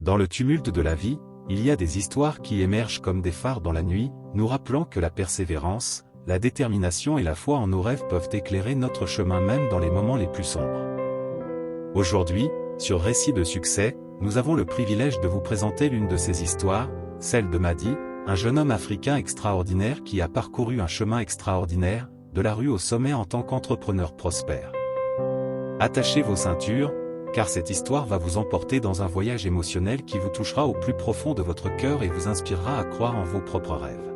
Dans le tumulte de la vie, il y a des histoires qui émergent comme des phares dans la nuit, nous rappelant que la persévérance, la détermination et la foi en nos rêves peuvent éclairer notre chemin même dans les moments les plus sombres. Aujourd'hui, sur Récits de succès, nous avons le privilège de vous présenter l'une de ces histoires, celle de Madi, un jeune homme africain extraordinaire qui a parcouru un chemin extraordinaire, de la rue au sommet en tant qu'entrepreneur prospère. Attachez vos ceintures, car cette histoire va vous emporter dans un voyage émotionnel qui vous touchera au plus profond de votre cœur et vous inspirera à croire en vos propres rêves.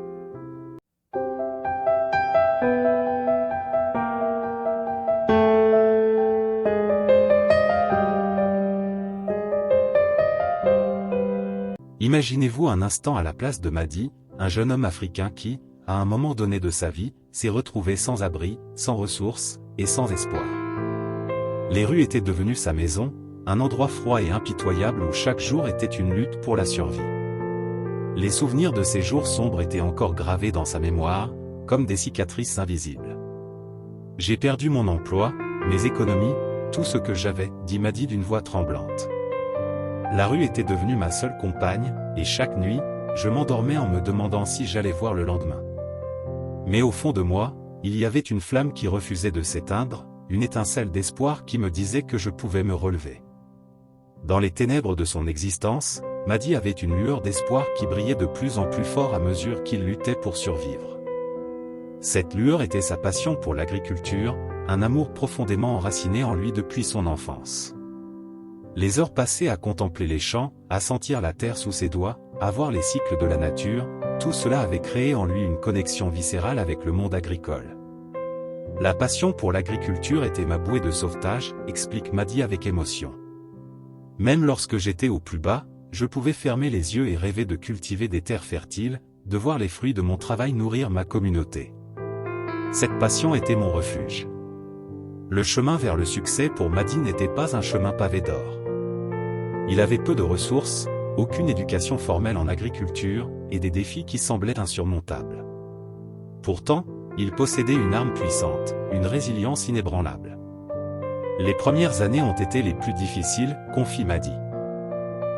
Imaginez-vous un instant à la place de Madi, un jeune homme africain qui, à un moment donné de sa vie, s'est retrouvé sans abri, sans ressources, et sans espoir. Les rues étaient devenues sa maison, un endroit froid et impitoyable où chaque jour était une lutte pour la survie. Les souvenirs de ces jours sombres étaient encore gravés dans sa mémoire, comme des cicatrices invisibles. « J'ai perdu mon emploi, mes économies, tout ce que j'avais, » dit Madi d'une voix tremblante. La rue était devenue ma seule compagne, et chaque nuit, je m'endormais en me demandant si j'allais voir le lendemain. Mais au fond de moi, il y avait une flamme qui refusait de s'éteindre, une étincelle d'espoir qui me disait que je pouvais me relever. Dans les ténèbres de son existence, Madi avait une lueur d'espoir qui brillait de plus en plus fort à mesure qu'il luttait pour survivre. Cette lueur était sa passion pour l'agriculture, un amour profondément enraciné en lui depuis son enfance. Les heures passées à contempler les champs, à sentir la terre sous ses doigts, à voir les cycles de la nature, tout cela avait créé en lui une connexion viscérale avec le monde agricole. La passion pour l'agriculture était ma bouée de sauvetage, explique Madi avec émotion. Même lorsque j'étais au plus bas, je pouvais fermer les yeux et rêver de cultiver des terres fertiles, de voir les fruits de mon travail nourrir ma communauté. Cette passion était mon refuge. Le chemin vers le succès pour Madi n'était pas un chemin pavé d'or. Il avait peu de ressources, aucune éducation formelle en agriculture, et des défis qui semblaient insurmontables. Pourtant, il possédait une arme puissante, une résilience inébranlable. Les premières années ont été les plus difficiles, confie Madi.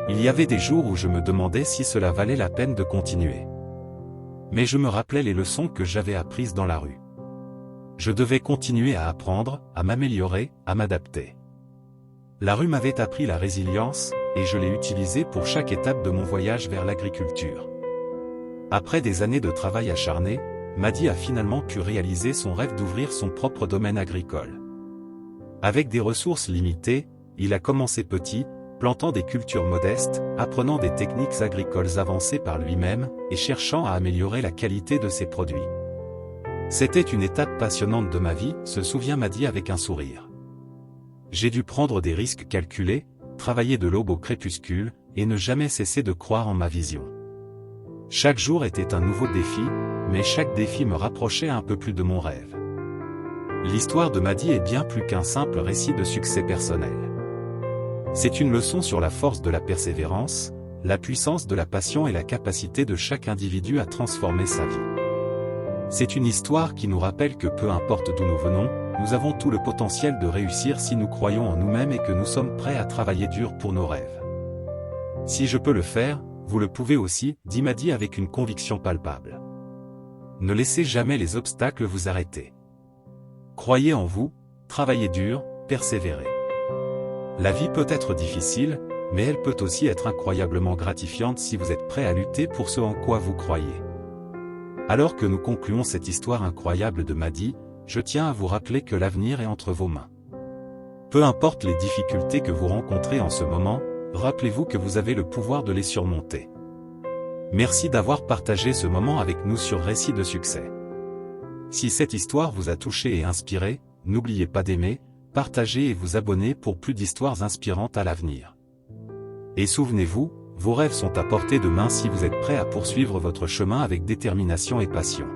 Il y avait des jours où je me demandais si cela valait la peine de continuer. Mais je me rappelais les leçons que j'avais apprises dans la rue. Je devais continuer à apprendre, à m'améliorer, à m'adapter. La rue m'avait appris la résilience, et je l'ai utilisée pour chaque étape de mon voyage vers l'agriculture. Après des années de travail acharné, Madi a finalement pu réaliser son rêve d'ouvrir son propre domaine agricole. Avec des ressources limitées, il a commencé petit, plantant des cultures modestes, apprenant des techniques agricoles avancées par lui-même, et cherchant à améliorer la qualité de ses produits. C'était une étape passionnante de ma vie, se souvient Madi avec un sourire. J'ai dû prendre des risques calculés, travailler de l'aube au crépuscule, et ne jamais cesser de croire en ma vision. Chaque jour était un nouveau défi, mais chaque défi me rapprochait un peu plus de mon rêve. L'histoire de Madi est bien plus qu'un simple récit de succès personnel. C'est une leçon sur la force de la persévérance, la puissance de la passion et la capacité de chaque individu à transformer sa vie. C'est une histoire qui nous rappelle que peu importe d'où nous venons, nous avons tout le potentiel de réussir si nous croyons en nous-mêmes et que nous sommes prêts à travailler dur pour nos rêves. Si je peux le faire, vous le pouvez aussi, dit Madi avec une conviction palpable. Ne laissez jamais les obstacles vous arrêter. Croyez en vous, travaillez dur, persévérez. La vie peut être difficile, mais elle peut aussi être incroyablement gratifiante si vous êtes prêt à lutter pour ce en quoi vous croyez. Alors que nous concluons cette histoire incroyable de Madi, je tiens à vous rappeler que l'avenir est entre vos mains. Peu importe les difficultés que vous rencontrez en ce moment, rappelez-vous que vous avez le pouvoir de les surmonter. Merci d'avoir partagé ce moment avec nous sur Récits de succès. Si cette histoire vous a touché et inspiré, n'oubliez pas d'aimer, partager et vous abonner pour plus d'histoires inspirantes à l'avenir. Et souvenez-vous, vos rêves sont à portée de main si vous êtes prêt à poursuivre votre chemin avec détermination et passion.